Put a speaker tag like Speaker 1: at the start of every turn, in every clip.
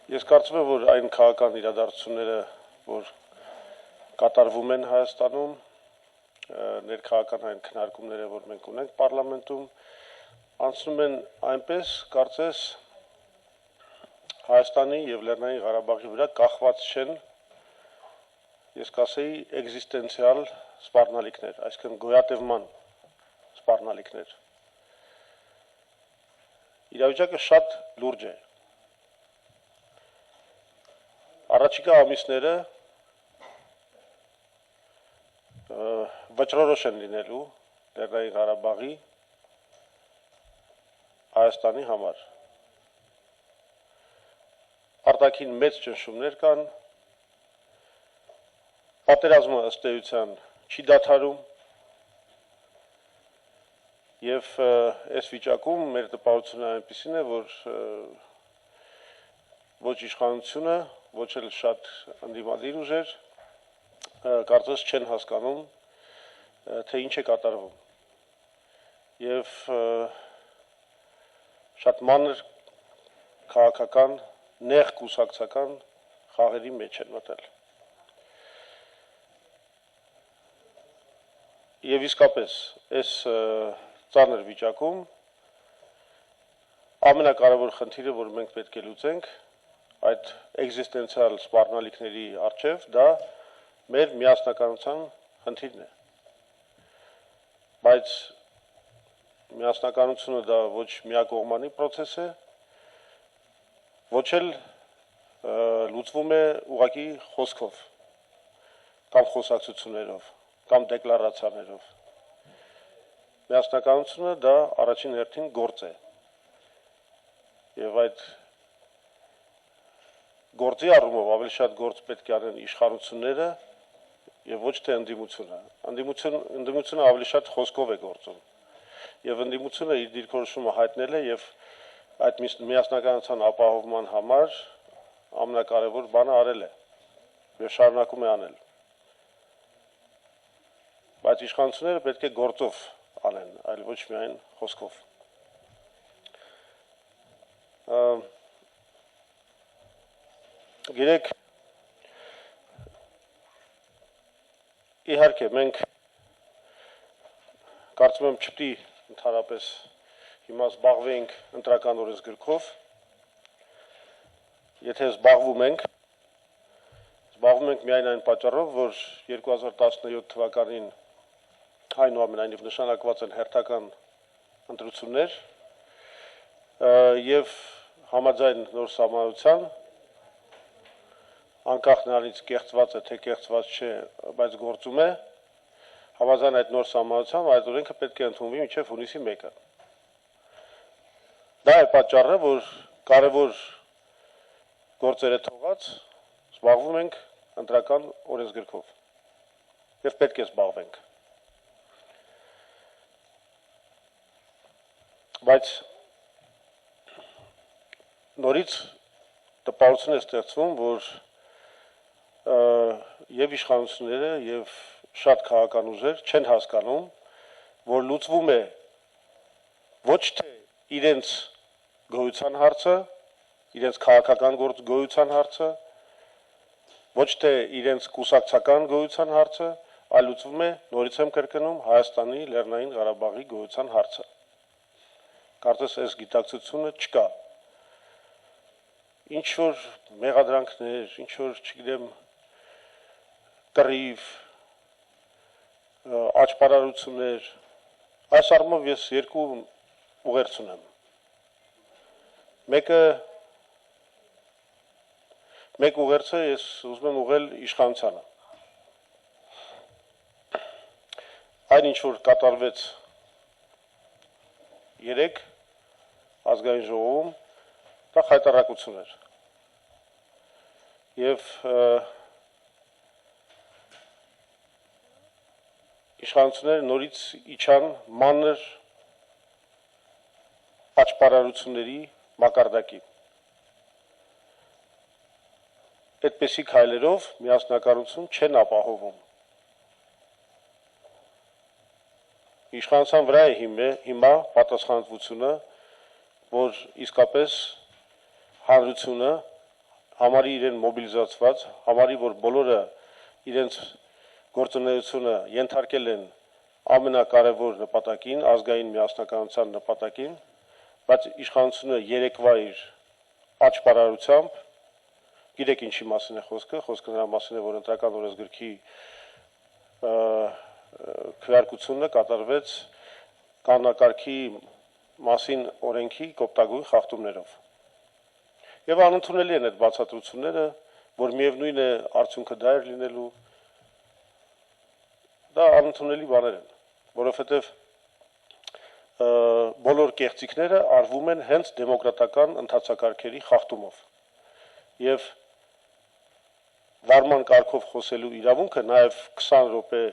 Speaker 1: Ես կարծում եմ, որ այն քաղաքական իրադարձությունները, որ կատարվում են Հայաստանում, ներքաղաքական այն քննարկումները, որ մենք ունենք պարլամենտում, անցնում են այնպես, կարծես Հայաստանի եւ Լեռնային Ղարաբաղի վրա կախված չեն, ես կասեի, էգզիստենցիալ սպառնալիքներ, այսինքն գոյատևման սպառնալիքներ։ Իրավիճակը շատ լուրջ է։ Առաջիկա ամիսները վճռորոշ են լինելու Լեռնային Ղարաբաղի Հայաստանի համար։ Արտաքին մեծ ճնշումներ կան, պատերազմը ըստ էության չի դադարում եւ այս վիճակում մեր տպավորությունը այնպեսին է, որ ոչ իշխանությունը, ոչ էլ շատ ընդդիմադիր ուժեր կարծես չեն հասկանում, թե ինչ է կատարվում։ Եվ շատ մանր քաղաքական, նեղ կուսակցական խաղերի մեջ են մտել։ Եվ իսկապես, այս ծանր վիճակում ամենակարևոր խնդիրը, որ մենք պետք է լուծենք, այդ էգզիստենցիալ սպառնալիքների առջև, դա մեր միասնականության խնդիրն է։ Բայց միասնականությունը դա ոչ միակողմանի process է, ոչ էլ լուծվում է ուղղակի խոսքով, կամ խոսակցություններով, կամ դեկլարացիաներով։ Միասնականությունը դա առաջին հերթին գործ է։ Եվ այդ գործի առումով ավելի շատ գործ պետք է անեն իշխանությունները եւ ոչ թե ընդդիմությունը։ Ընդդիմությունը ավելի շատ խոսքով է գործում։ Եվ ընդդիմությունը իր դիրքորոշումը հայտնել է եւ այդ միասնականության ապահովման համար ամենակարևոր բանը արել է եւ շարունակում է անել։ Բայց իշխանությունները պետք է գործով անեն, այլ ոչ միայն խոսքով։ Գիտեք, իհարկե, մենք կարծում եմ չպետք է ընդհանրապես հիմա զբաղվենք ընտրական օրենսգրքով, եթե զբաղվում ենք միայն այն պատճառով, որ 2017 թվականին այնուամենայնիվ նշանակված են հերթական ընտրություններ եւ համաձայն նոր սահմանության անկախ նրանից կեղծված է, թե կեղծված չէ, բայց գործում է, համաձայն այդ նոր սահմանությամբ այդ օրենքը պետք է ընդունվի մինչև հունիսի 1-ը։ Դա է պատճառը, որ կարևոր գործերը թողած զբաղվում ենք ընտրական օրենսգրքով եւ պետք է զբաղվենք։ Բայց նորից տպավորություն է ստեղծվում, որ եւ իշխանությունները եւ շատ քաղաքական ուժեր չեն հասկանում, որ լուծվում է ոչ թե իրենց գոյության հարցը, իրենց քաղաքական գոյության հարցը, ոչ թե իրենց կուսակցական գոյության հարցը, այլ լուծվում է, նորից եմ կրկնում, Հայաստանի Լեռնային Ղարաբաղի գոյության հարցը։ Կարծես այս գիտակցությունը չկա։ Ինչ որ մեղադրանքներ, ինչ որ, չգիտեմ, կռիվ, աճպարարություններ, այս առումով ես երկու ուղերձ ունեմ։ Մեկ ուղերձը ես ուզում եմ ուղղել իշխանությանը։ Այն ինչ որ կատարվեց երեկ ազգային ժողովում, դա խայտառակություն էր։ Եվ իշխանությունները նորից իջան մանր աճպարարությունների մակարդակի։ Այդպիսի քայլերով միասնականություն չեն ապահովում։ Իշխանության վրա է հիմա պատասխանատվությունը, որ իսկապես հանրությունը, համարի իրեն մոբիլիզացված, համարի, որ բոլորը իրենց գործունեությունը ենթարկել են ամենակարևոր նպատակին, ազգային միասնականության նպատակին, բայց իշխանությունը երեկվա իր աճպարարությամբ, գիտեք ինչի մասին է խոսքը նրա մասին է, որ ընտրական օրենսգրքի քվեարկությունը կատարվեց կանոնակարգի մասին օրենքի կոպտագույն խախտումներով։ Եվ անընդունելի են այդ բացատրությունները, որ միևնույն է արդյունքը դա էր լինելու, դա անընդունելի բաներ են, որովհետև բոլոր կեղծիքները արվում են հենց դեմոկրատական ընթացակարգերի խախտումով։ Եվ վարման կարգով խոսելու իրավունքը, նաև 20 րոպե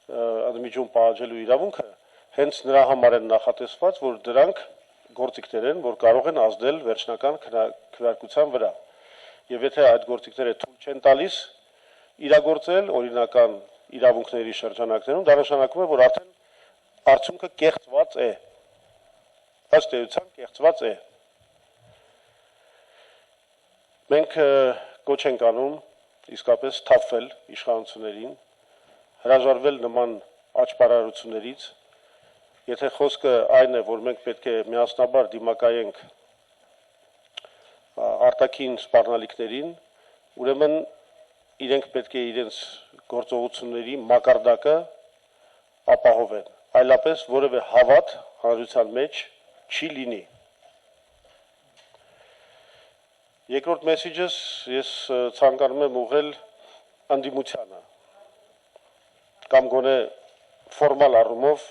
Speaker 1: ընդմիջում պահանջելու իրավունքը, հենց նրա համար են նախատեսված, որ դրանք գործիքներ են, որ կարող են ազդել վերջնական քվեարկության վրա։ Եվ եթե այդ գործիքները թույլ չեն տալիս իրագործել օրինական իրավունքների շրջանակներում, դա նշանակում է, որ արդեն արդյունքը կեղծված է։ Ըստ էության կեղծված է։ Մենք կոչ ենք անում իսկապես թափվել իշխանություններին, հրաժարվել նման աճպարարություններից, եթե խոսքը այն է, որ մենք պետք է միասնաբար դիմակայենք արտաքին սպառնալիքներին, ուրեմն իրենք պետք է իրենց գործողությունների մակարդակը ապահովեն, այլապես որևէ հավատ հանրության մեջ չի լինի։ Երկրորդ մեսիջս ես ցանկանում եմ ուղղել ընդդիմությանը կամ գոնե ֆորմալ առումով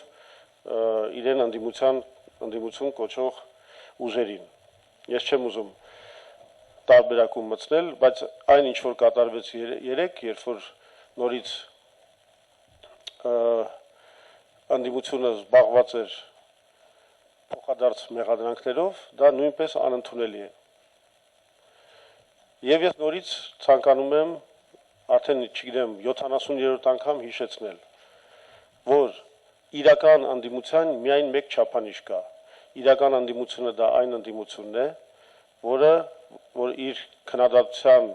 Speaker 1: իրեն ընդդիմություն կոչող ուժերին։ Ես չեմ ուզում տարբերակում մտցնել, բայց այն ինչ որ կատարվեց երեկ, երբ որ նորից ընդդիմությունը զբաղված էր փոխադարձ մեղադրանքներով, դա նույնպես անընդունելի է։ Եվ ես նորից ցանկանում եմ արդեն չգիտեմ 70-րդ անգամ հիշեցնել, որ իրական ընդդիմության միայն մեկ չափանիշ կա։ Իրական ընդդիմությունը դա այն ընդդիմությունն է, որ իր քննադատության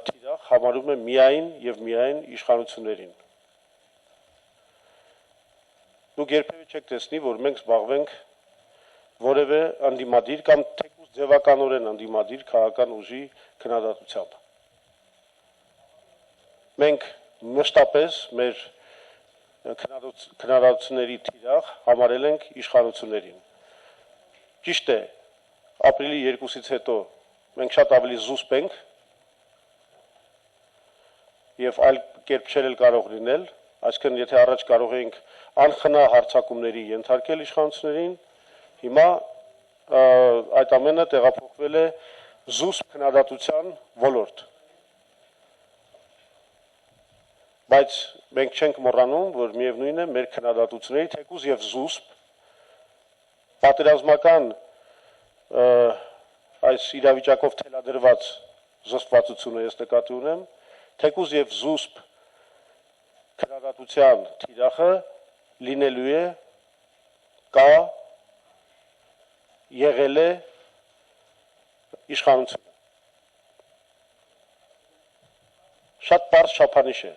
Speaker 1: թիրախ համարում է միայն եւ միայն իշխանություններին։ Դուք երբևէ չեք տեսնի, որ մենք զբաղվենք որևէ ընդդիմադիր կամ թեկուզ ձևականորեն ընդդիմադիր քաղաքական ուժի քննադատությամբ։ Մենք մշտապես մեր քննադատությունների թիրախ համարել ենք իշխանություններին։ Ճիշտ է, ապրիլի 2-ից հետո մենք շատ ավելի զուսպ ենք եւ այլ կերպ չէր կարող լինել, այսինքն եթե առաջ կարող էինք անխնա հարձակումների ենթարկել իշխանություններին, հիմա այդ ամենը տեղափոխվել է զուսպ քննադատության ոլորտ։ Բայց մենք չենք մոռանում, որ միևնույն է մեր քննադատությունների թեկուզ եւ զուսպ պատերազմական այս իրավիճակով թելադրված զսպվածությունը ես նկատի ունեմ, թեկուզ եւ զուսպ քննադատության թիրախը լինելու է, կա, եղել է իշխանությունը։ Շատ պարզ չափանիշ է։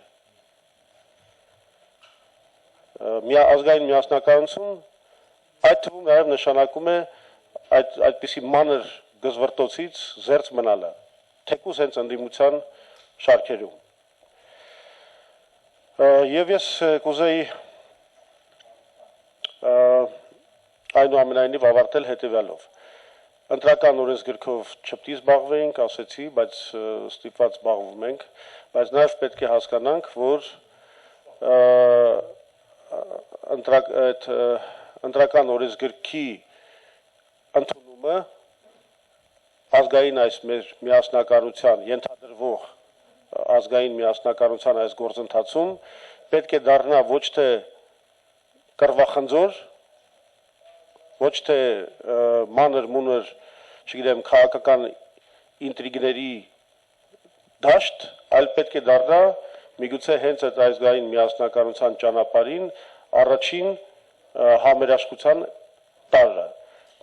Speaker 1: Ազգային միասնականություն այդ թվում նաև նշանակում է այդպիսի մանր գզվրտոցից զերծ մնալը, թեկուզ հենց ընդդիմության շարքերում։ Եվ ես կուզեի այնուամենայնիվ ավարտել հետևյալով։ Ընտրական օրենսգրքով չպետք է զբաղվեինք, ասեցի, բայց ստիպված զբաղվում ենք, բայց նաև պետք է հասկանանք, որ ընտրական օրենսգրքի ընդունումը ազգային այս մեր միասնականության ենթադրվող ազգային միասնականության այս գործընթացում պետք է դառնա ոչ թե կռվախնձոր, ոչ թե մանր-մունր, չգիտեմ, քաղաքական ինտրիգների դաշտ, այլ պետք է դառնա միգուցե հենց այդ ազգային միասնականության ճանապարհին առաջին համերաշխության տարրը։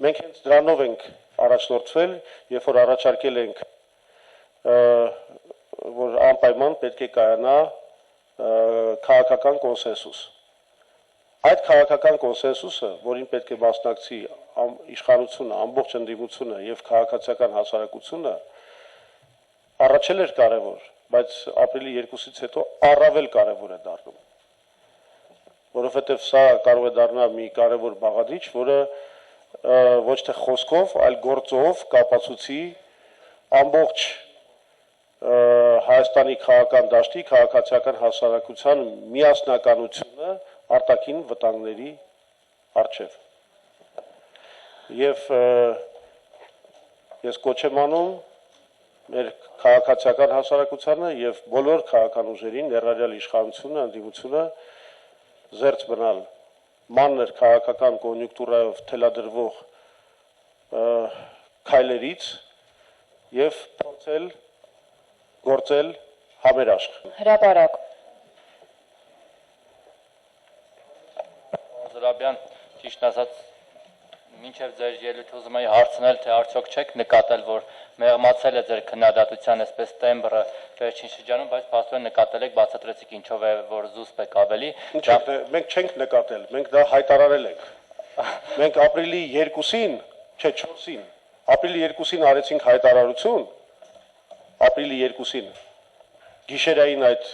Speaker 1: Մենք հենց դրանով ենք առաջնորդվել, երբ որ առաջարկել ենք որ անպայման պետք է կայանա քաղաքական կոնսենսուս։ Այդ քաղաքական կոնսենսուսը, որին պետք է մասնակցի իշխանությունը, ամբողջ ընդդիմությունը եւ քաղաքացիական հասարակությունը, առաջել էր կարևոր, բայց ապրիլի 2-ից հետո առավել կարևոր է դառնում։ Որովհետեւ սա կարող է դառնալ մի կարևոր բաղադրիչ, որը ոչ թե խոսքով, այլ գործով կապացուցի ամբողջ Հայաստանի քաղաքական դաշտի, քաղաքացիական հասարակության միասնականությունը արտաքին վտանգների առջև։ Եվ ես կոչ եմ անում մեր քաղաքացիական հասարակությանը եւ բոլոր քաղաքական ուժերին, ներառյալ իշխանությունը, ընդդիմությունը զերծ մնալ մանր քաղաքական կոնյունկտուրայով թելադրվող քայլերից եւ փորձել գործել համերաշխ։
Speaker 2: Հրապարակ։
Speaker 3: Զորաբյան, ճիշտ ասած, մինչև ձեր ելույթը ուզում եի հարցնել, թե արդյոք չեք նկատել, որ մեղմացել է ձեր քննադատության այսպես տեմբրը վերջին շրջանում, բայց փաստորեն նկատել եք, բացատրեցիք ինչով է, որ զուսպ եք ավելի։
Speaker 1: Մենք չենք նկատել, մենք դա հայտարարել ենք։ Մենք ապրիլի 2-ին, չէ 4-ին, ապրիլի 2-ին արեցինք հայտարարություն, ապրիլի 2-ին, գիշերային այդ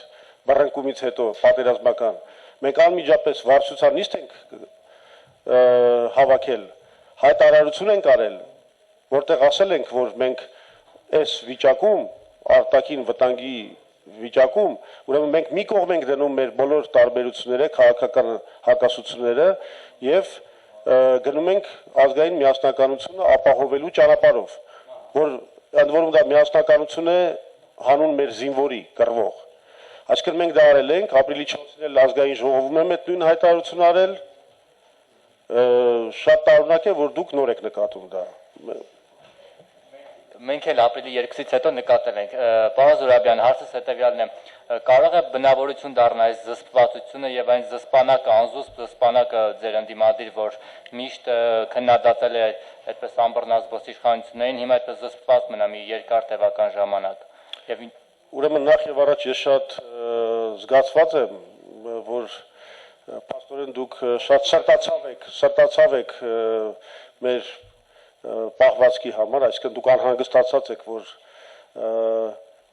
Speaker 1: բռնկումից հետո պատերազմական, մենք անմիջապես վարչության նիստ ենք հավաքել, հայտարարություն ենք արել, որտեղ ասել ենք, որ մենք այս վիճակում, արտաքին վտանգի վիճակում, ուրեմն մենք մի կողմ ենք դնում մեր բոլոր տարբերությունները, քաղաքական հակասությունները եւ գնում ենք ազգային միասնականությունը ապահովելու ճանապարհով, որ ընդ որում դա միասնականություն է հանուն մեր զինվորի կռվող։ Այսինքն մենք դա արել ենք, ապրիլի 4-ին էլ ազգային ժողովում եմ այդ նույն հայտարարությունը արել, շատ տարօրինակ է, որ դուք նոր եք նկատում դա։
Speaker 3: Մենք էլ ապրիլի 2-ից հետո նկատել ենք։ Պարոն Զուրաբյան, հարցս հետևյալն է. կարող է բնավորություն դառնալ այս զսպվածությունը եւ այն զսպանակը, անզուսպ զսպանակը ձեր ընդդիմադիր, որ միշտ քննադատել է այդպես անբռնազբոս իշխանություններին, հիմա այդպես զսպված մնա մի երկար տևական ժամանակ։ Եվ
Speaker 1: ուրեմն նախ եւ առաջ ես շատ զգացված եմ, որ փաստորեն դուք շատ սրտացավ եք մեր պահվածքի համար, այսինքն դուք անհանգստացած եք, որ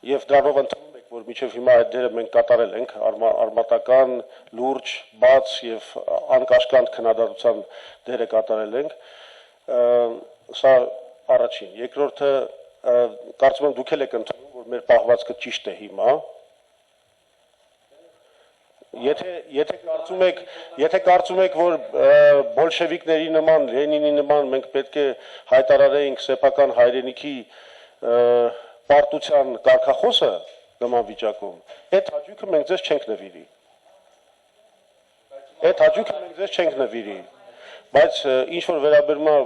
Speaker 1: եւ դրանով ընդունում եք, որ մինչեւ հիմա այդ դերը մենք կատարել ենք, արմատական, լուրջ, բաց եւ անկաշկանդ քննադատության դերը կատարել ենք, սա առաջին։ Երկրորդը, կարծում եմ դուք էլ եք ընդունում, որ մեր պահվածքը ճիշտ է հիմա։ Եթե կարծում եք, որ բոլշևիկների նման, Լենինի նման մենք պետք է հայտարարեինք սեփական հայրենիքի պարտության կարգախոսը նման վիճակում, այդ հաճույքը մենք ձեզ չենք նվիրի։ Բայց ինչ որ վերաբերում է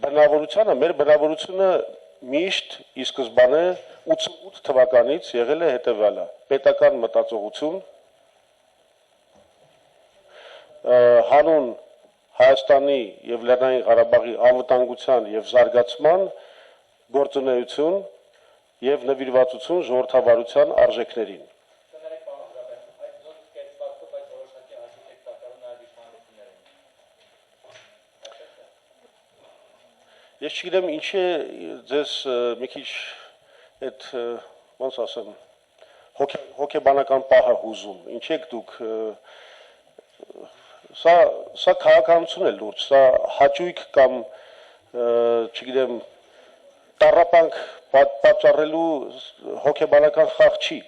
Speaker 1: բնավորությանը, մեր բնավորությունը միշտ ի սկզբանե 88 թվականից եղել է հետևյալը՝ պետական մտածողություն, հանուն Հայաստանի եւ Լեռնային Ղարաբաղի անվտանգության եւ զարգացման գործունեություն եւ նվիրվածություն ժողովրդավարության արժեքներին։ Ես չգիտեմ ինչ է ձեզ մի քիչ այդ ոնց ասեմ հոգեբանական պահը հուզում, ինչ եք դուք Սա քաղաքականություն է լուրջ, սա հաճույք կամ, չգիտեմ, տառապանք պատճառելու հոգեբանական խաղ չի։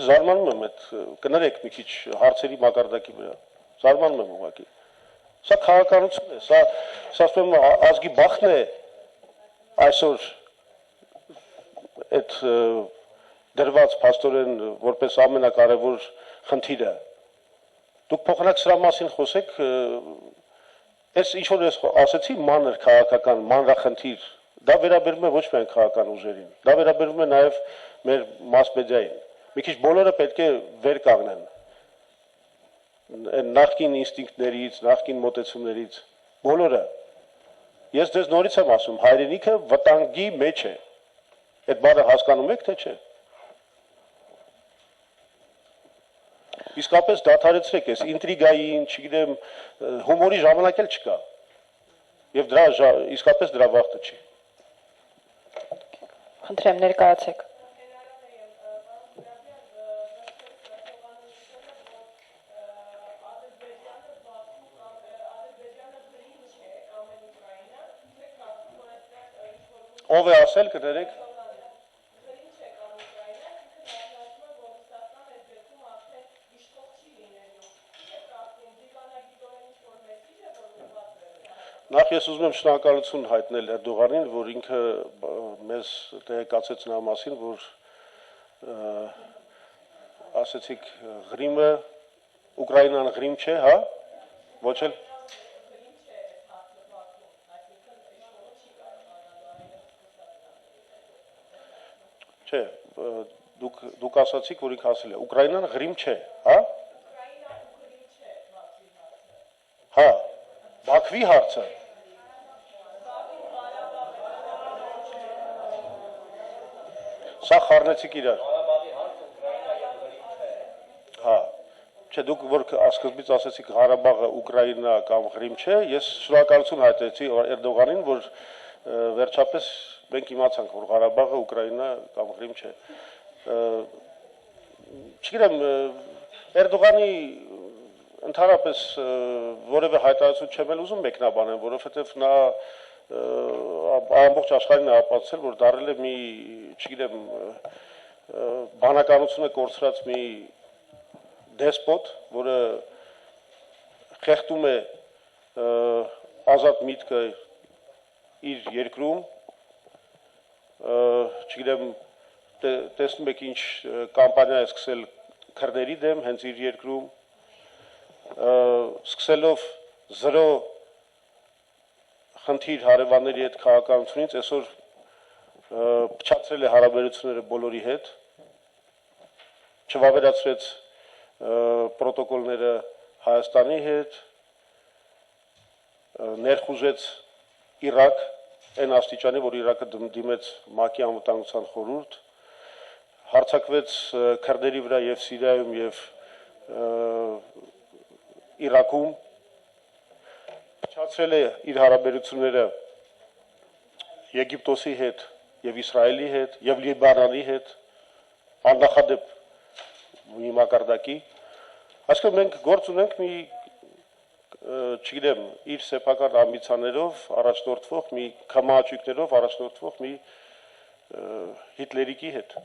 Speaker 1: Զարմանում եմ այդ, կներեք մի քիչ հարցերի մակարդակի վրա, զարմանում եմ ուղղակի։ Սա քաղաքականություն է, սա ասում եմ ազգի բախտն է այսօր այդ դրված փաստորեն որպես ամենակարևոր խնդիրը։ Դուք փոխանակ սրա մասին խոսեք, այս ինչ որ ես ասեցի մանր քաղաքական, մանրախնդիր, դա վերաբերում է ոչ միայն քաղաքական ուժերին, դա վերաբերում է նաև մեր մաս մեդիային։ Մի քիչ բոլորը պետք է վեր կանգնեն նախկին ինստինկտներից, նախկին մոտեցումներից, բոլորը։ Ես ձեզ նորից եմ ասում, հայրենիքը վտանգի մեջ է։ Այդ բառը հասկանում եք, թե չէ։ Իսկապես դադարեցրեք այս ինտրիգային, չգիտեմ, հումորի ժամանակ էլ չկա։ Եվ իսկապես դրա վաղտը չի։
Speaker 2: Խնդրեմ ներկայացեք։
Speaker 1: Ով է ասել, կներեք։ Նախ ես ուզում եմ շնորհակալություն հայտնել Էրդողանին, որ ինքը մեզ տեղեկացեց նրա մասին, որ ասեցիք Ղրիմը Ուկրաինան Ղրիմ չէ, հա? Ոչ էլ։ Չէ, դուք ասացիք, որ ինքը ասել է Ուկրաինան Ղրիմ չէ, հա? Հա, Բաքվի հարցը։ Սա խառնեցիք իրար։ Հա, չէ, դուք որ սկզբից ասեցիք Ղարաբաղը Ուկրաինա կամ Ղրիմ չէ, ես շնորհակալություն հայտնեցի Էրդողանին, որ վերջապես մենք իմացանք, որ Ղարաբաղը Ուկրաինա կամ Ղրիմ չէ։ Չգիտեմ, Էրդողանի ընդհանրապես որևէ հայտարարություն չեմ էլ ուզում մեկնաբանեմ, որովհետև նա ամբողջ աշխարհին ապացուցել, որ դարել է մի, չգիտեմ, բանականությունը կորցրած մի դեսպոտ, որը խեղդում է ազատ միտքը իր երկրում, չգիտեմ, տեսնում եք ինչ կամպանիա է սկսել քրդերի դեմ հենց իր երկրում, սկսելով զրո խնդիր հարևանների հետ քաղաքականությունից, այսօր փչացրել է հարաբերությունները բոլորի հետ, չվավերացրեց պրոտոկոլները Հայաստանի հետ, ներխուժեց Իրաք, այն աստիճանի, որ Իրաքը դիմեց ՄԱԿ-ի անվտանգության խորհուրդ, հարձակվեց քրդերի վրա եւ Սիրիայում եւ Իրաքում, փչացրել է իր հարաբերությունները Եգիպտոսի հետ եւ Իսրայելի հետ եւ Լիբանանի հետ, աննախադեպ մի մակարդակի, այսինքն մենք գործ ունենք մի, չգիտեմ, իր սեփական ամբիցիաներով առաջնորդվող մի քմահաճույքներով առաջնորդվող մի Հիտլերիկի հետ։